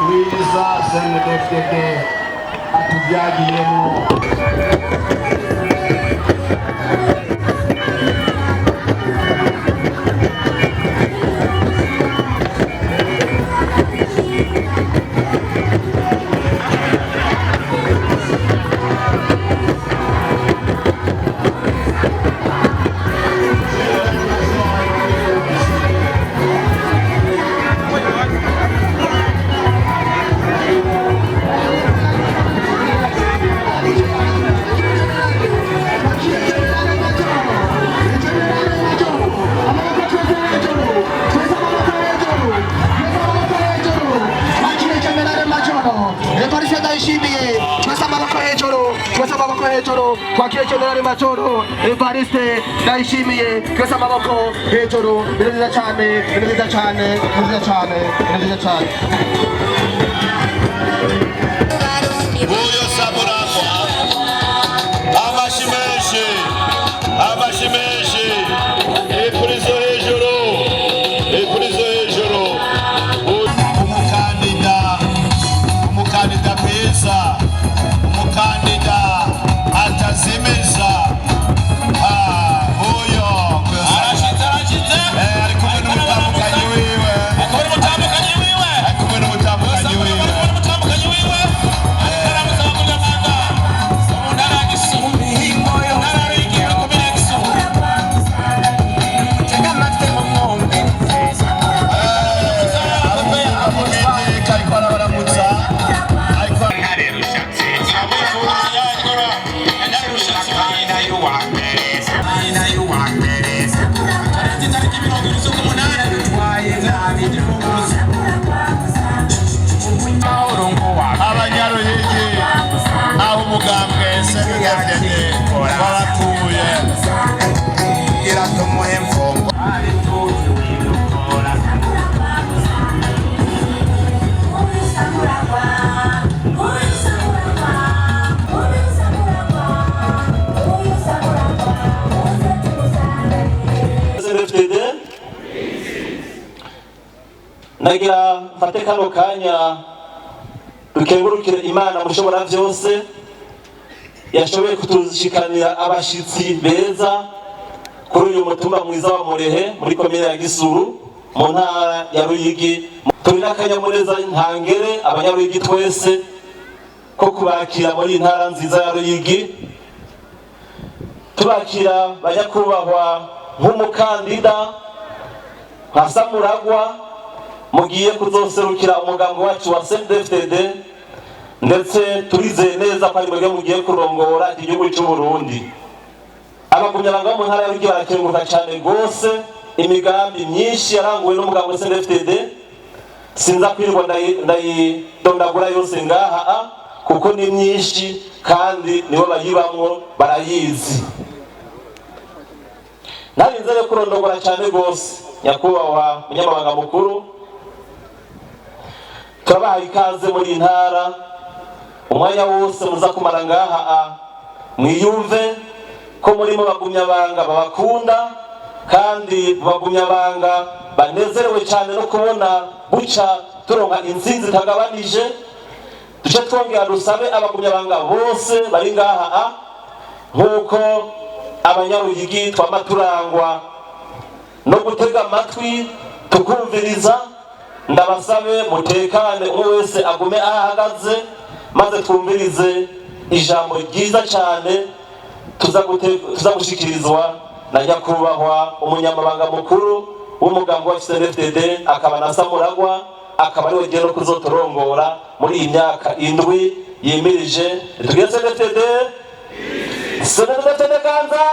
mwiza CNDD-FDD atubyagiyemo. Evariste Ndayishimiye, twese amaboko hejuru, twese amaboko hejuru, twakire generali majoro Evariste Ndayishimiye, twese amaboko hejuru, neza cyane, neza cyane, neza cyane, neza cyane. Uyo saburako, amashimeshi, amashimeshi, ikurizo hejuru, ikurizo hejuru. Umukandida mwiza, umukandida atazimiza. Uyo arashitse ari kumwe n'umutambukanyi wiwe, ari kumwe n'umutambukanyi wiwe, ari kumwe n'umutambukanyi wiwe. Abanyaruhigi aho umugambwe CNDD-FDD baratuye iratumuhe mfungo. CNDD-FDD nagira mfate kano kanya dukengurukire Imana mushobora byose yashoboye kutuzishikanira abashitsi beza kuri uyu mutumba mwiza wa Murehe muri komine ya Gisuru mu ntara ya Ruyigi. Turi n'akanyamuneza ntangere abanyaruyigi twese ko kubakira muri intara nziza ya Ruyigi, tubakira banyakubahwa nk'umukandida nka Samuragwa mugiye kuzoserukira umugambi wacu wa CNDD-FDD, ndetse turizeye neza ko ari mwebwe mugiye kurongora igihugu cy'u Burundi. Abagumyabanga bo mu ntara ya Ruyigi barakenguruka cyane gose imigambi myinshi yaranguwe n'umugambi wa CNDD-FDD. Sinza kwirwa ndayidondagura yose ngaha kuko ni myinshi kandi nibo bayibamwo barayizi. Narinze kurondogora cyane gose nyakubahwa munyamabanga mukuru, turabahaye ikaze muri ntara. Umwanya wose muza kumara ngaha mwiyumve ko murimo bagumyabanga babakunda kandi bagumyabanga banezerewe cyane no kubona buca turonka insinzi tagabanije. Duce twongera dusabe abagumyabanga bose bari ngaha nkuko abanyaruyigi twama turangwa no gutega amatwi tukumviriza. Ndabasabe mutekane umwe wese agume ahagaze maze twumvirize ijambo ryiza cyane tuza gushikirizwa na nyakubahwa umunyamabanga mukuru w'umugambi wa CNDD-FDD akaba na Samuragwa, akaba ariwe giye no kuzoturongora muri iyi myaka 7 yimirije. Tugeze CNDD-FDD kanza.